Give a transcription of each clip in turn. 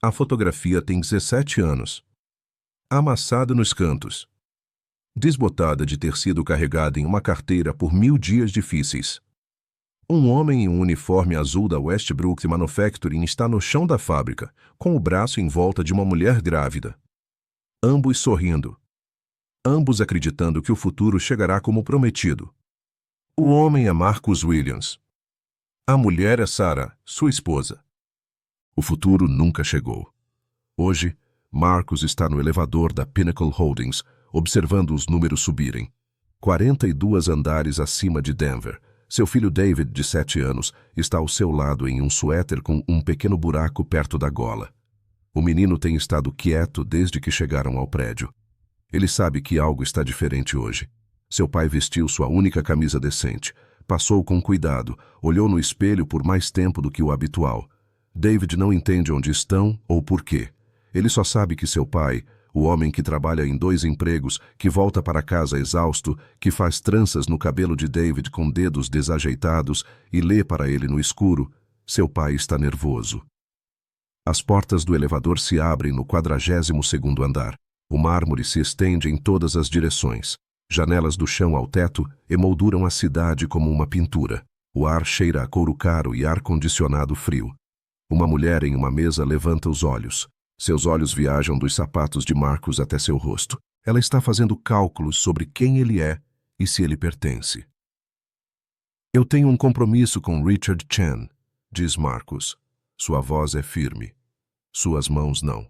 A fotografia tem 17 anos. Amassada nos cantos. Desbotada de ter sido carregada em uma carteira por 1000 dias difíceis. Um homem em um uniforme azul da Westbrook Manufacturing está no chão da fábrica, com o braço em volta de uma mulher grávida. Ambos sorrindo. Ambos acreditando que o futuro chegará como prometido. O homem é Marcus Williams. A mulher é Sarah, sua esposa. O futuro nunca chegou. Hoje, Marcus está no elevador da Pinnacle Holdings, observando os números subirem. 42 andares acima de Denver. Seu filho David, de 7 anos, está ao seu lado em um suéter com um pequeno buraco perto da gola. O menino tem estado quieto desde que chegaram ao prédio. Ele sabe que algo está diferente hoje. Seu pai vestiu sua única camisa decente, passou com cuidado, olhou no espelho por mais tempo do que o habitual. David não entende onde estão ou por quê. Ele só sabe que seu pai, o homem que trabalha em 2 empregos, que volta para casa exausto, que faz tranças no cabelo de David com dedos desajeitados e lê para ele no escuro, seu pai está nervoso. As portas do elevador se abrem no 42º andar. O mármore se estende em todas as direções. Janelas do chão ao teto emolduram a cidade como uma pintura. O ar cheira a couro caro e ar-condicionado frio. Uma mulher em uma mesa levanta os olhos. Seus olhos viajam dos sapatos de Marcus até seu rosto. Ela está fazendo cálculos sobre quem ele é e se ele pertence. Eu tenho um compromisso com Richard Chen, diz Marcus. Sua voz é firme. Suas mãos não.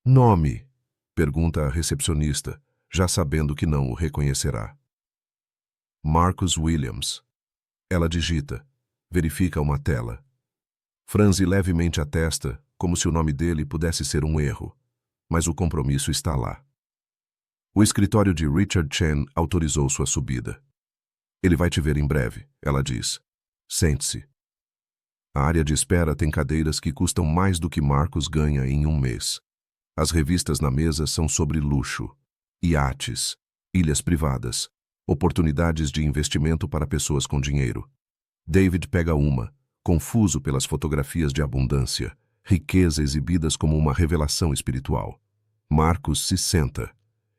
Nome? Pergunta a recepcionista, já sabendo que não o reconhecerá. Marcus Williams. Ela digita. Verifica uma tela. Franze levemente a testa, como se o nome dele pudesse ser um erro, mas o compromisso está lá. O escritório de Richard Chen autorizou sua subida. Ele vai te ver em breve, ela diz. Sente-se. A área de espera tem cadeiras que custam mais do que Marcus ganha em um mês. As revistas na mesa são sobre luxo, iates, ilhas privadas, oportunidades de investimento para pessoas com dinheiro. David pega uma, confuso pelas fotografias de abundância, riqueza exibidas como uma revelação espiritual. Marcus se senta.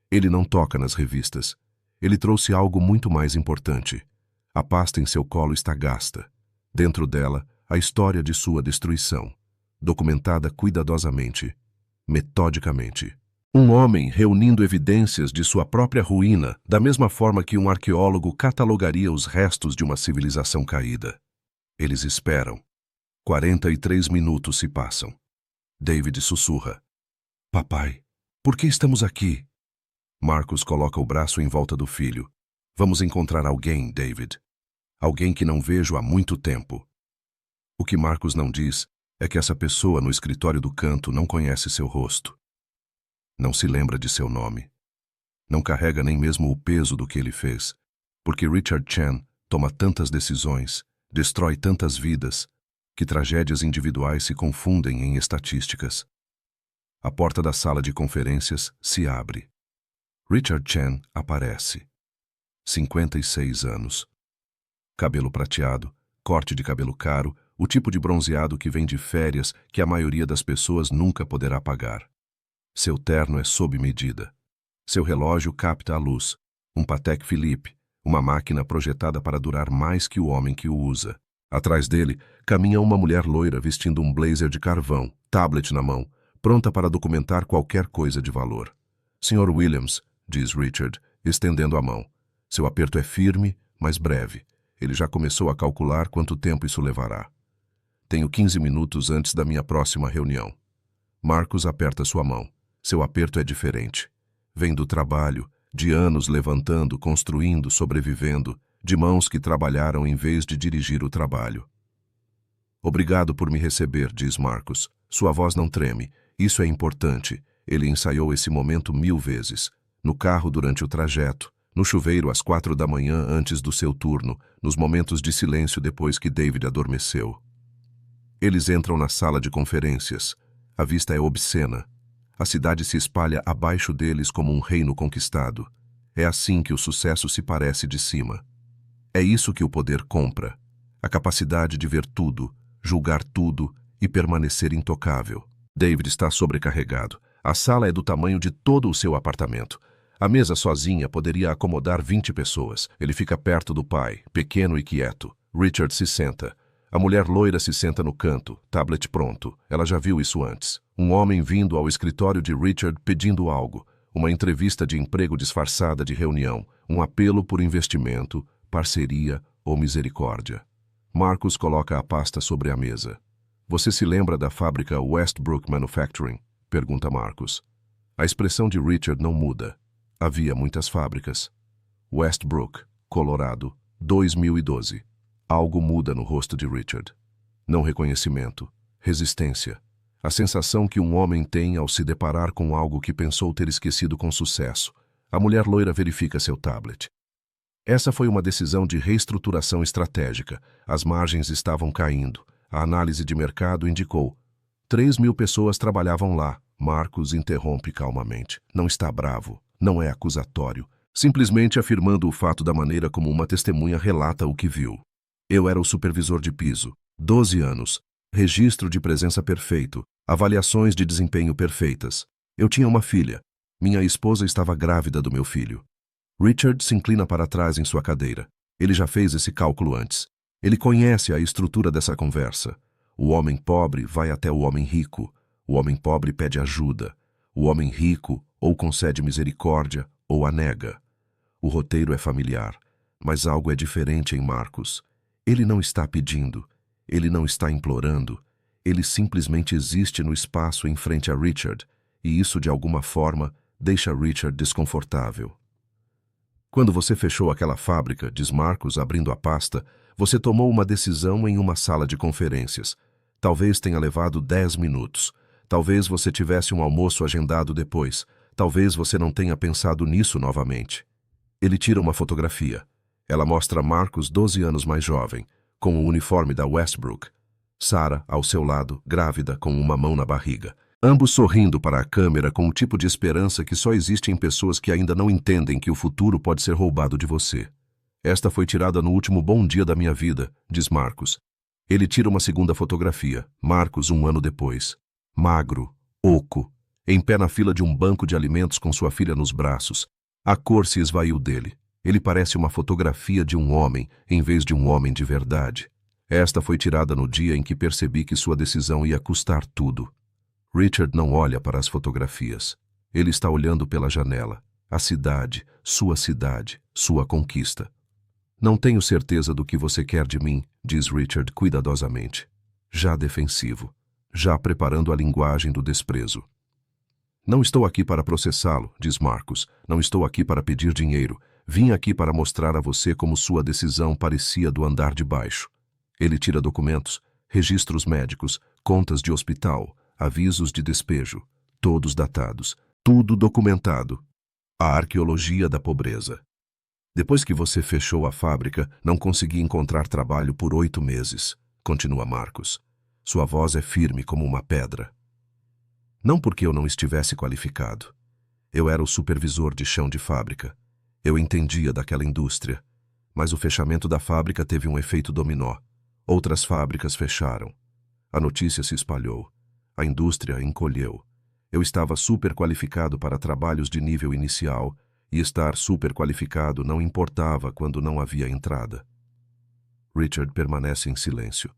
Ele não toca nas revistas. Ele trouxe algo muito mais importante. A pasta em seu colo está gasta. Dentro dela, a história de sua destruição, documentada cuidadosamente, metodicamente. Um homem reunindo evidências de sua própria ruína, da mesma forma que um arqueólogo catalogaria os restos de uma civilização caída. Eles esperam. 43 minutos se passam. David sussurra. Papai, por que estamos aqui? Marcus coloca o braço em volta do filho. Vamos encontrar alguém, David. Alguém que não vejo há muito tempo. O que Marcus não diz é que essa pessoa no escritório do canto não conhece seu rosto. Não se lembra de seu nome. Não carrega nem mesmo o peso do que ele fez, porque Richard Chen toma tantas decisões, destrói tantas vidas, que tragédias individuais se confundem em estatísticas. A porta da sala de conferências se abre. Richard Chen aparece. 56 anos. Cabelo prateado, corte de cabelo caro, o tipo de bronzeado que vem de férias que a maioria das pessoas nunca poderá pagar. Seu terno é sob medida. Seu relógio capta a luz, um Patek Philippe, uma máquina projetada para durar mais que o homem que o usa. Atrás dele, caminha uma mulher loira vestindo um blazer de carvão, tablet na mão, pronta para documentar qualquer coisa de valor. Sr. Williams, diz Richard, estendendo a mão. Seu aperto é firme, mas breve. Ele já começou a calcular quanto tempo isso levará. Tenho 15 minutos antes da minha próxima reunião. Marcus aperta sua mão. Seu aperto é diferente. Vem do trabalho, de anos levantando, construindo, sobrevivendo, de mãos que trabalharam em vez de dirigir o trabalho. Obrigado por me receber, diz Marcus. Sua voz não treme. Isso é importante. Ele ensaiou esse momento 1000 vezes. No carro durante o trajeto, no chuveiro às 4 da manhã antes do seu turno, nos momentos de silêncio depois que David adormeceu. Eles entram na sala de conferências. A vista é obscena. A cidade se espalha abaixo deles como um reino conquistado. É assim que o sucesso se parece de cima. É isso que o poder compra. A capacidade de ver tudo, julgar tudo e permanecer intocável. David está sobrecarregado. A sala é do tamanho de todo o seu apartamento. A mesa sozinha poderia acomodar 20 pessoas. Ele fica perto do pai, pequeno e quieto. Richard se senta. A mulher loira se senta no canto, tablet pronto. Ela já viu isso antes. Um homem vindo ao escritório de Richard pedindo algo. Uma entrevista de emprego disfarçada de reunião. Um apelo por investimento, parceria ou misericórdia. Marcus coloca a pasta sobre a mesa. Você se lembra da fábrica Westbrook Manufacturing? Pergunta Marcus. A expressão de Richard não muda. Havia muitas fábricas. Westbrook, Colorado, 2012. Algo muda no rosto de Richard. Não reconhecimento, resistência. A sensação que um homem tem ao se deparar com algo que pensou ter esquecido com sucesso. A mulher loira verifica seu tablet. Essa foi uma decisão de reestruturação estratégica. As margens estavam caindo. A análise de mercado indicou. 3.000 pessoas trabalhavam lá. Marcus interrompe calmamente. Não está bravo. Não é acusatório. Simplesmente afirmando o fato da maneira como uma testemunha relata o que viu. Eu era o supervisor de piso. 12 anos. Registro de presença perfeito. Avaliações de desempenho perfeitas. Eu tinha uma filha. Minha esposa estava grávida do meu filho. Richard se inclina para trás em sua cadeira. Ele já fez esse cálculo antes. Ele conhece a estrutura dessa conversa. O homem pobre vai até o homem rico. O homem pobre pede ajuda. O homem rico ou concede misericórdia ou a nega. O roteiro é familiar, mas algo é diferente em Marcus. Ele não está pedindo. Ele não está implorando. Ele simplesmente existe no espaço em frente a Richard, e isso, de alguma forma, deixa Richard desconfortável. Quando você fechou aquela fábrica, diz Marcus, abrindo a pasta, você tomou uma decisão em uma sala de conferências. Talvez tenha levado 10 minutos. Talvez você tivesse um almoço agendado depois. Talvez você não tenha pensado nisso novamente. Ele tira uma fotografia. Ela mostra Marcus 12 anos mais jovem, com o uniforme da Westbrook. Sarah, ao seu lado, grávida, com uma mão na barriga. Ambos sorrindo para a câmera com um tipo de esperança que só existe em pessoas que ainda não entendem que o futuro pode ser roubado de você. Esta foi tirada no último bom dia da minha vida, diz Marcus. Ele tira uma segunda fotografia, Marcus 1 ano depois. Magro, oco, em pé na fila de um banco de alimentos com sua filha nos braços. A cor se esvaiu dele. Ele parece uma fotografia de um homem, em vez de um homem de verdade. Esta foi tirada no dia em que percebi que sua decisão ia custar tudo. Richard não olha para as fotografias. Ele está olhando pela janela. A cidade, sua conquista. Não tenho certeza do que você quer de mim, diz Richard cuidadosamente. Já defensivo. Já preparando a linguagem do desprezo. Não estou aqui para processá-lo, diz Marcus. Não estou aqui para pedir dinheiro. Vim aqui para mostrar a você como sua decisão parecia do andar de baixo. Ele tira documentos, registros médicos, contas de hospital, avisos de despejo, todos datados, tudo documentado. A arqueologia da pobreza. Depois que você fechou a fábrica, não consegui encontrar trabalho por 8 meses, continua Marcus. Sua voz é firme como uma pedra. Não porque eu não estivesse qualificado. Eu era o supervisor de chão de fábrica. Eu entendia daquela indústria. Mas o fechamento da fábrica teve um efeito dominó. Outras fábricas fecharam. A notícia se espalhou. A indústria encolheu. Eu estava super qualificado para trabalhos de nível inicial, e estar super qualificado não importava quando não havia entrada. Richard permanece em silêncio.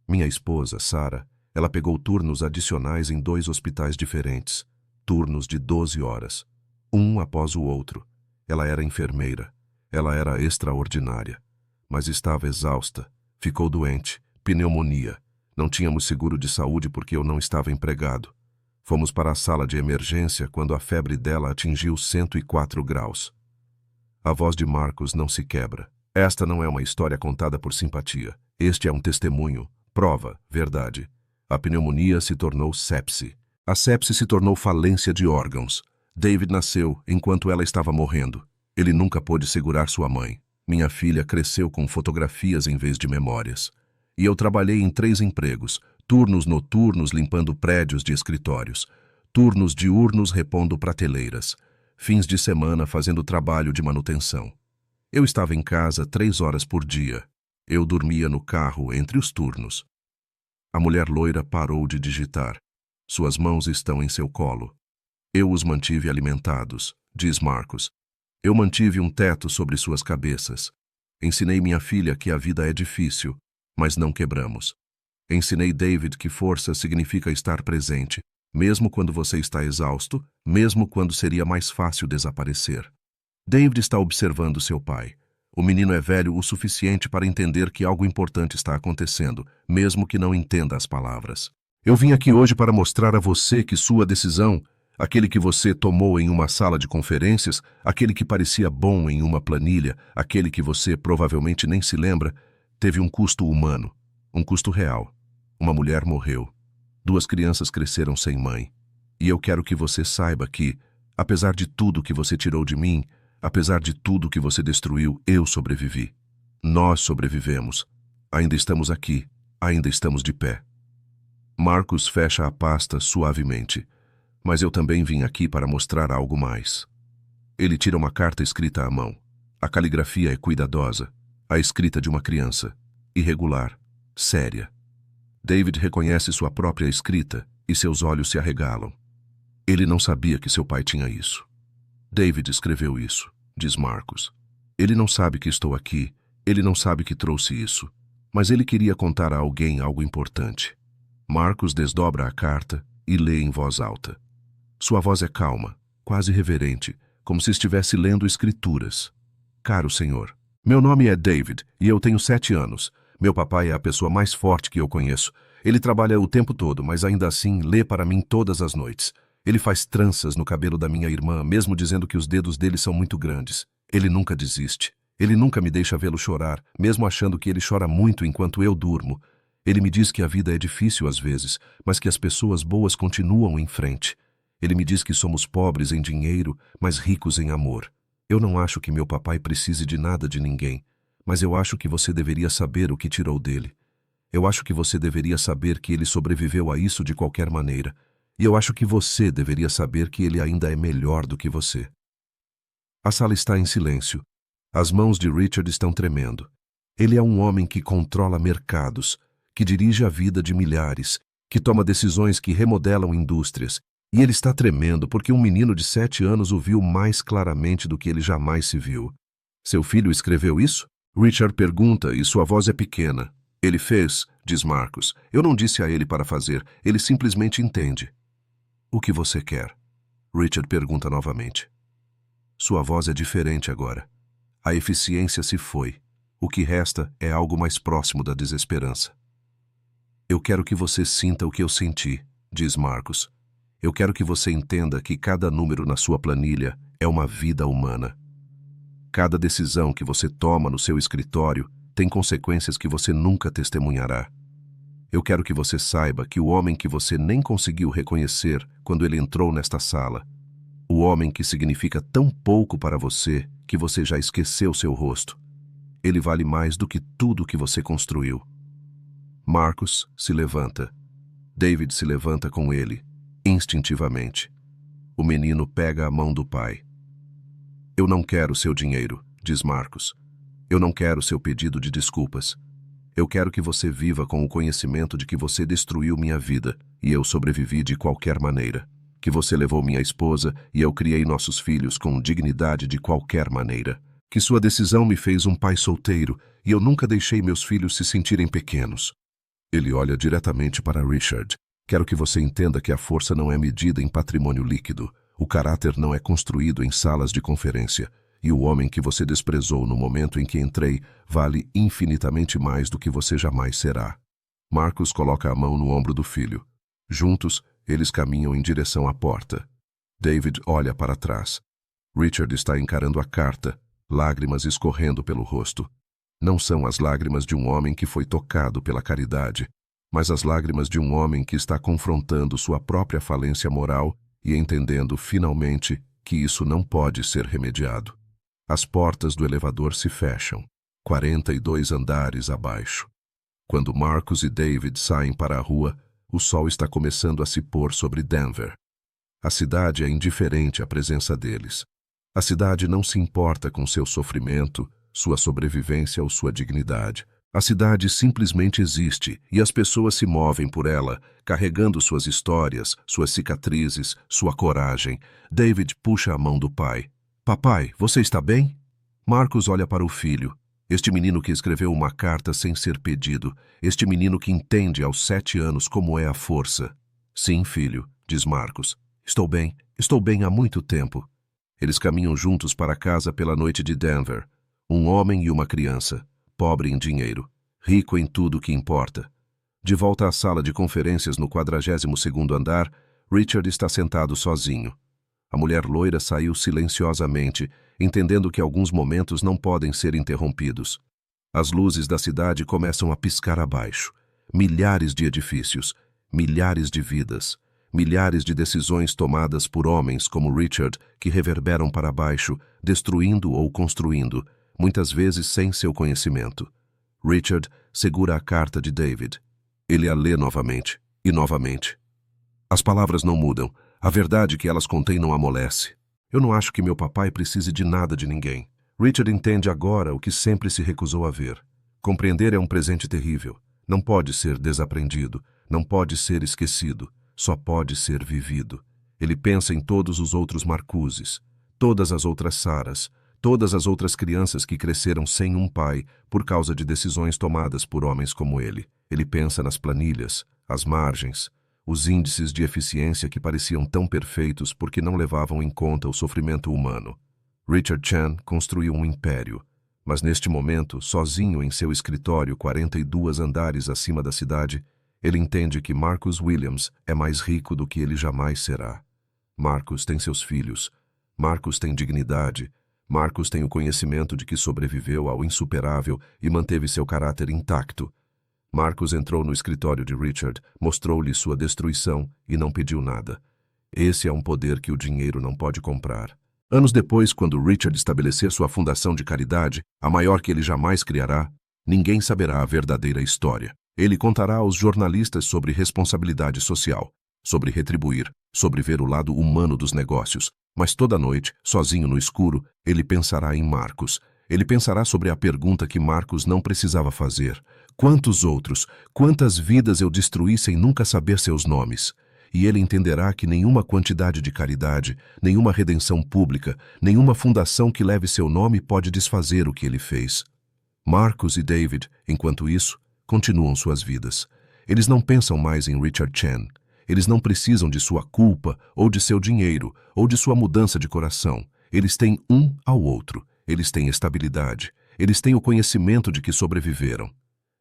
Minha esposa, Sarah, ela pegou turnos adicionais em 2 hospitais diferentes, turnos de 12 horas, um após o outro. Ela era enfermeira. Ela era extraordinária. Mas estava exausta. Ficou doente. Pneumonia. Não tínhamos seguro de saúde porque eu não estava empregado. Fomos para a sala de emergência quando a febre dela atingiu 104 graus. A voz de Marcus não se quebra. Esta não é uma história contada por simpatia. Este é um testemunho, prova, verdade. A pneumonia se tornou sepse. A sepse se tornou falência de órgãos. David nasceu enquanto ela estava morrendo. Ele nunca pôde segurar sua mãe. Minha filha cresceu com fotografias em vez de memórias. E eu trabalhei em 3 empregos, turnos noturnos limpando prédios de escritórios, turnos diurnos repondo prateleiras, fins de semana fazendo trabalho de manutenção. Eu estava em casa 3 horas por dia. Eu dormia no carro entre os turnos. A mulher loira parou de digitar. Suas mãos estão em seu colo. Eu os mantive alimentados, diz Marcos. Eu mantive um teto sobre suas cabeças. Ensinei minha filha que a vida é difícil, mas não quebramos. Ensinei David que força significa estar presente, mesmo quando você está exausto, mesmo quando seria mais fácil desaparecer. David está observando seu pai. O menino é velho o suficiente para entender que algo importante está acontecendo, mesmo que não entenda as palavras. Eu vim aqui hoje para mostrar a você que sua decisão, aquele que você tomou em uma sala de conferências, aquele que parecia bom em uma planilha, aquele que você provavelmente nem se lembra, teve um custo humano, um custo real. Uma mulher morreu. 2 crianças cresceram sem mãe. E eu quero que você saiba que, apesar de tudo que você tirou de mim, apesar de tudo que você destruiu, eu sobrevivi. Nós sobrevivemos. Ainda estamos aqui. Ainda estamos de pé. Marcos fecha a pasta suavemente. Mas eu também vim aqui para mostrar algo mais. Ele tira uma carta escrita à mão. A caligrafia é cuidadosa. A escrita de uma criança. Irregular. Séria. David reconhece sua própria escrita e seus olhos se arregalam. Ele não sabia que seu pai tinha isso. David escreveu isso, diz Marcos. Ele não sabe que estou aqui, ele não sabe que trouxe isso, mas ele queria contar a alguém algo importante. Marcos desdobra a carta e lê em voz alta. Sua voz é calma, quase reverente, como se estivesse lendo escrituras. Caro senhor, meu nome é David e eu tenho 7 anos. Meu papai é a pessoa mais forte que eu conheço. Ele trabalha o tempo todo, mas ainda assim lê para mim todas as noites. Ele faz tranças no cabelo da minha irmã, mesmo dizendo que os dedos dele são muito grandes. Ele nunca desiste. Ele nunca me deixa vê-lo chorar, mesmo achando que ele chora muito enquanto eu durmo. Ele me diz que a vida é difícil às vezes, mas que as pessoas boas continuam em frente. Ele me diz que somos pobres em dinheiro, mas ricos em amor. Eu não acho que meu papai precise de nada de ninguém, mas eu acho que você deveria saber o que tirou dele. Eu acho que você deveria saber que ele sobreviveu a isso de qualquer maneira. E eu acho que você deveria saber que ele ainda é melhor do que você. A sala está em silêncio. As mãos de Richard estão tremendo. Ele é um homem que controla mercados, que dirige a vida de milhares, que toma decisões que remodelam indústrias. E ele está tremendo porque um menino de 7 anos o viu mais claramente do que ele jamais se viu. Seu filho escreveu isso? Richard pergunta e sua voz é pequena. Ele fez, diz Marcos. Eu não disse a ele para fazer, ele simplesmente entende. O que você quer? Richard pergunta novamente. Sua voz é diferente agora. A eficiência se foi. O que resta é algo mais próximo da desesperança. Eu quero que você sinta o que eu senti, diz Marcos. Eu quero que você entenda que cada número na sua planilha é uma vida humana. Cada decisão que você toma no seu escritório tem consequências que você nunca testemunhará. Eu quero que você saiba que o homem que você nem conseguiu reconhecer quando ele entrou nesta sala, o homem que significa tão pouco para você que você já esqueceu seu rosto, ele vale mais do que tudo que você construiu. Marcos se levanta. David se levanta com ele, instintivamente. O menino pega a mão do pai. Eu não quero seu dinheiro, diz Marcos. Eu não quero seu pedido de desculpas. Eu quero que você viva com o conhecimento de que você destruiu minha vida e eu sobrevivi de qualquer maneira. Que você levou minha esposa e eu criei nossos filhos com dignidade de qualquer maneira. Que sua decisão me fez um pai solteiro e eu nunca deixei meus filhos se sentirem pequenos. Ele olha diretamente para Richard. Quero que você entenda que a força não é medida em patrimônio líquido. O caráter não é construído em salas de conferência. E o homem que você desprezou no momento em que entrei vale infinitamente mais do que você jamais será. Marcos coloca a mão no ombro do filho. Juntos, eles caminham em direção à porta. David olha para trás. Richard está encarando a carta, lágrimas escorrendo pelo rosto. Não são as lágrimas de um homem que foi tocado pela caridade, mas as lágrimas de um homem que está confrontando sua própria falência moral e entendendo, finalmente, que isso não pode ser remediado. As portas do elevador se fecham, 42 andares abaixo. Quando Marcos e David saem para a rua, o sol está começando a se pôr sobre Denver. A cidade é indiferente à presença deles. A cidade não se importa com seu sofrimento, sua sobrevivência ou sua dignidade. A cidade simplesmente existe e as pessoas se movem por ela, carregando suas histórias, suas cicatrizes, sua coragem. David puxa a mão do pai. Papai, você está bem? Marcos olha para o filho. Este menino que escreveu uma carta sem ser pedido. Este menino que entende aos 7 anos como é a força. Sim, filho, diz Marcos. Estou bem há muito tempo. Eles caminham juntos para casa pela noite de Denver. Um homem e uma criança, pobre em dinheiro, rico em tudo que importa. De volta à sala de conferências no 42º andar, Richard está sentado sozinho. A mulher loira saiu silenciosamente, entendendo que alguns momentos não podem ser interrompidos. As luzes da cidade começam a piscar abaixo. Milhares de edifícios, milhares de vidas, milhares de decisões tomadas por homens como Richard que reverberam para baixo, destruindo ou construindo, muitas vezes sem seu conhecimento. Richard segura a carta de David. Ele a lê novamente e novamente. As palavras não mudam. A verdade que elas contêm não amolece. Eu não acho que meu papai precise de nada de ninguém. Richard entende agora o que sempre se recusou a ver. Compreender é um presente terrível. Não pode ser desaprendido. Não pode ser esquecido. Só pode ser vivido. Ele pensa em todos os outros Marcuses, todas as outras Saras, todas as outras crianças que cresceram sem um pai por causa de decisões tomadas por homens como ele. Ele pensa nas planilhas, as margens, os índices de eficiência que pareciam tão perfeitos porque não levavam em conta o sofrimento humano. Richard Chan construiu um império, mas neste momento, sozinho em seu escritório 42 andares acima da cidade, ele entende que Marcus Williams é mais rico do que ele jamais será. Marcus tem seus filhos. Marcus tem dignidade. Marcus tem o conhecimento de que sobreviveu ao insuperável e manteve seu caráter intacto. Marcus entrou no escritório de Richard, mostrou-lhe sua destruição e não pediu nada. Esse é um poder que o dinheiro não pode comprar. Anos depois, quando Richard estabelecer sua fundação de caridade, a maior que ele jamais criará, ninguém saberá a verdadeira história. Ele contará aos jornalistas sobre responsabilidade social, sobre retribuir, sobre ver o lado humano dos negócios. Mas toda noite, sozinho no escuro, ele pensará em Marcos. Ele pensará sobre a pergunta que Marcos não precisava fazer. Quantos outros, quantas vidas eu destruí sem nunca saber seus nomes? E ele entenderá que nenhuma quantidade de caridade, nenhuma redenção pública, nenhuma fundação que leve seu nome pode desfazer o que ele fez. Marcos e David, enquanto isso, continuam suas vidas. Eles não pensam mais em Richard Chan. Eles não precisam de sua culpa, ou de seu dinheiro, ou de sua mudança de coração. Eles têm um ao outro. Eles têm estabilidade. Eles têm o conhecimento de que sobreviveram.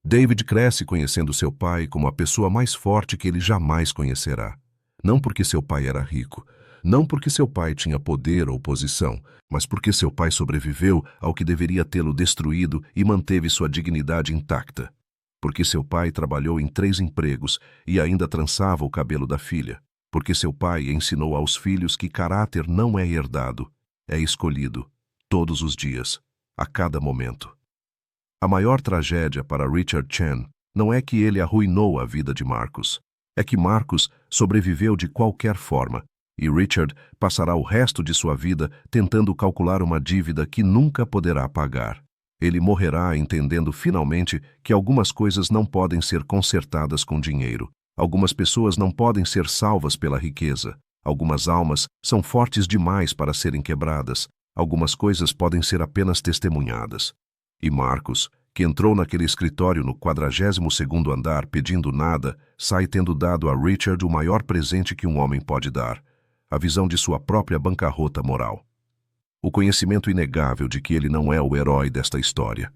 David cresce conhecendo seu pai como a pessoa mais forte que ele jamais conhecerá. Não porque seu pai era rico, não porque seu pai tinha poder ou posição, mas porque seu pai sobreviveu ao que deveria tê-lo destruído e manteve sua dignidade intacta. Porque seu pai trabalhou em 3 empregos e ainda trançava o cabelo da filha. Porque seu pai ensinou aos filhos que caráter não é herdado, é escolhido, todos os dias, a cada momento. A maior tragédia para Richard Chan não é que ele arruinou a vida de Marcus, é que Marcus sobreviveu de qualquer forma, e Richard passará o resto de sua vida tentando calcular uma dívida que nunca poderá pagar. Ele morrerá entendendo finalmente que algumas coisas não podem ser consertadas com dinheiro, algumas pessoas não podem ser salvas pela riqueza, algumas almas são fortes demais para serem quebradas, algumas coisas podem ser apenas testemunhadas. E Marcus, que entrou naquele escritório no 42º andar pedindo nada, sai tendo dado a Richard o maior presente que um homem pode dar, a visão de sua própria bancarrota moral. O conhecimento inegável de que ele não é o herói desta história.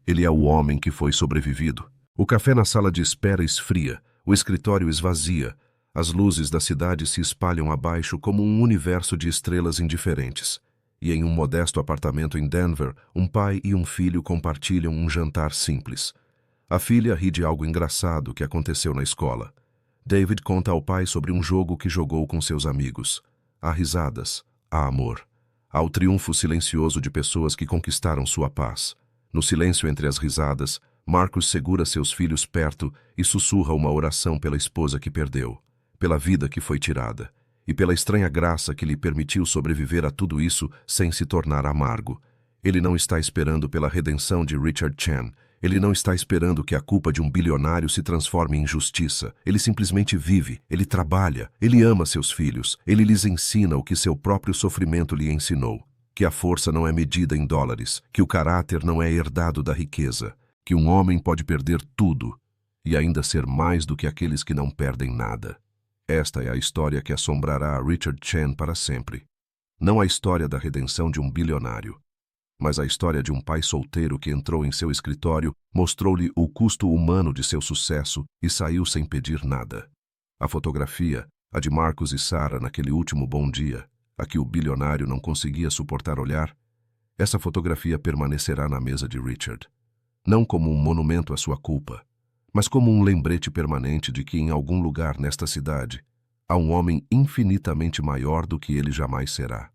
Ele é o homem que foi sobrevivido. O café na sala de espera esfria, o escritório esvazia, as luzes da cidade se espalham abaixo como um universo de estrelas indiferentes. E em um modesto apartamento em Denver, um pai e um filho compartilham um jantar simples. A filha ri de algo engraçado que aconteceu na escola. David conta ao pai sobre um jogo que jogou com seus amigos. Há risadas, há amor. Há o triunfo silencioso de pessoas que conquistaram sua paz. No silêncio entre as risadas, Marcus segura seus filhos perto e sussurra uma oração pela esposa que perdeu, pela vida que foi tirada, e pela estranha graça que lhe permitiu sobreviver a tudo isso sem se tornar amargo. Ele não está esperando pela redenção de Richard Chan, Ele não está esperando que a culpa de um bilionário se transforme em justiça. Ele simplesmente vive, ele trabalha, ele ama seus filhos, ele lhes ensina o que seu próprio sofrimento lhe ensinou. Que a força não é medida em dólares, que o caráter não é herdado da riqueza, que um homem pode perder tudo e ainda ser mais do que aqueles que não perdem nada. Esta é a história que assombrará a Richard Chen para sempre. Não a história da redenção de um bilionário, mas a história de um pai solteiro que entrou em seu escritório, mostrou-lhe o custo humano de seu sucesso e saiu sem pedir nada. A fotografia, a de Marcos e Sarah naquele último bom dia, a que o bilionário não conseguia suportar olhar, essa fotografia permanecerá na mesa de Richard. Não como um monumento à sua culpa, mas como um lembrete permanente de que em algum lugar nesta cidade há um homem infinitamente maior do que ele jamais será.